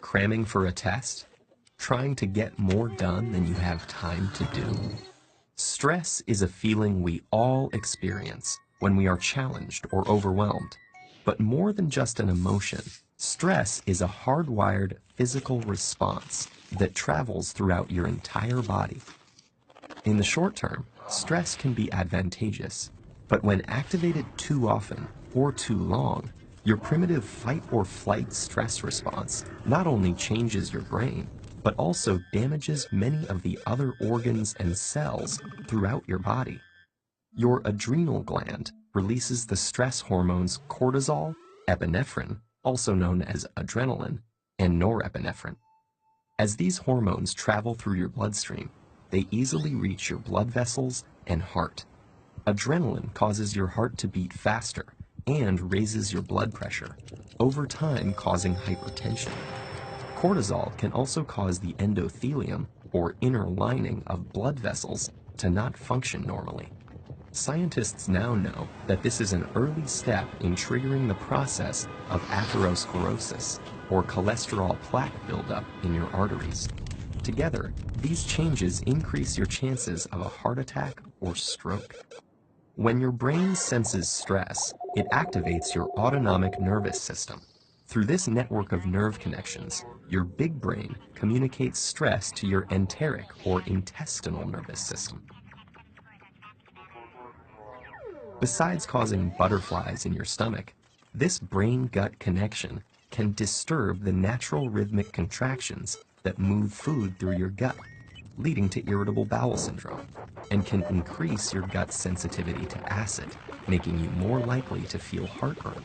Cramming for a test? Trying to get more done than you have time to do? Stress is a feeling we all experience when we are challenged or overwhelmed. But more than just an emotion, stress is a hardwired physical response that travels throughout your entire body. In the short term, stress can be advantageous, but when activated too often or too long, your primitive fight or flight stress response not only changes your brain, but also damages many of the other organs and cells throughout your body. Your adrenal gland releases the stress hormones cortisol, epinephrine, also known as adrenaline, and norepinephrine. As these hormones travel through your bloodstream, they easily reach your blood vessels and heart. Adrenaline causes your heart to beat faster and raises your blood pressure, over time causing hypertension. Cortisol can also cause the endothelium, or inner lining of blood vessels, to not function normally. Scientists now know that this is an early step in triggering the process of atherosclerosis, or cholesterol plaque buildup in your arteries. Together, these changes increase your chances of a heart attack or stroke. When your brain senses stress, it activates your autonomic nervous system. Through this network of nerve connections, your big brain communicates stress to your enteric or intestinal nervous system. Besides causing butterflies in your stomach, this brain-gut connection can disturb the natural rhythmic contractions that move food through your gut, leading to irritable bowel syndrome, and can increase your gut's sensitivity to acid, making you more likely to feel heartburn.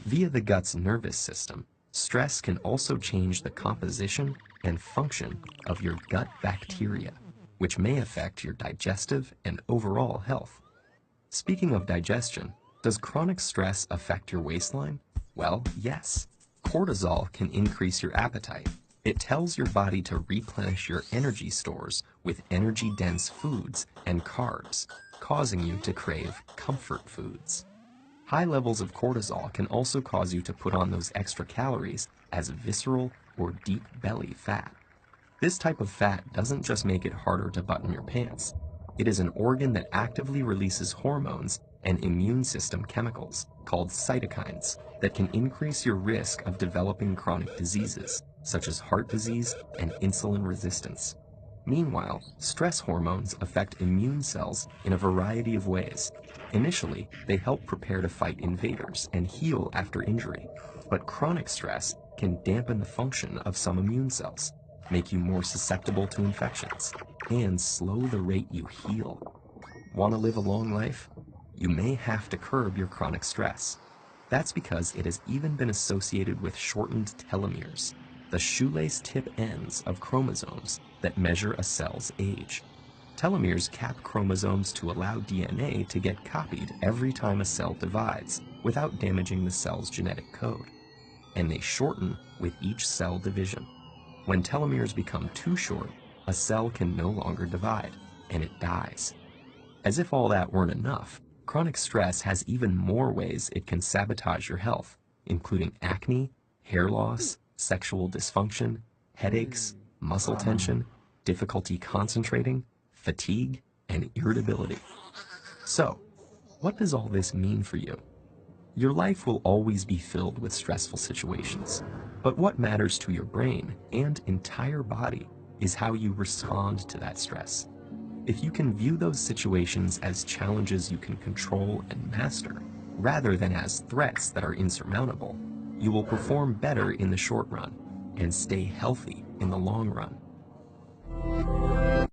Via the gut's nervous system, stress can also change the composition and function of your gut bacteria, which may affect your digestive and overall health. Speaking of digestion, does chronic stress affect your waistline? Well, yes. Cortisol can increase your appetite. It tells your body to replenish your energy stores with energy-dense foods and carbs, causing you to crave comfort foods. High levels of cortisol can also cause you to put on those extra calories as visceral or deep belly fat. This type of fat doesn't just make it harder to button your pants. It is an organ that actively releases hormones and immune system chemicals called cytokines that can increase your risk of developing chronic diseases such as heart disease and insulin resistance. Meanwhile, stress hormones affect immune cells in a variety of ways. Initially, they help prepare to fight invaders and heal after injury, but chronic stress can dampen the function of some immune cells, make you more susceptible to infections, and slow the rate you heal. Want to live a long life? You may have to curb your chronic stress. That's because it has even been associated with shortened telomeres, the shoelace tip ends of chromosomes that measure a cell's age. Telomeres cap chromosomes to allow DNA to get copied every time a cell divides without damaging the cell's genetic code. And they shorten with each cell division. When telomeres become too short, a cell can no longer divide, and it dies. As if all that weren't enough, chronic stress has even more ways it can sabotage your health, including acne, hair loss, sexual dysfunction, headaches, muscle tension, difficulty concentrating, fatigue, and irritability. So, what does all this mean for you? Your life will always be filled with stressful situations, but what matters to your brain and entire body is how you respond to that stress. If you can view those situations as challenges you can control and master, rather than as threats that are insurmountable, you will perform better in the short run and stay healthy in the long run.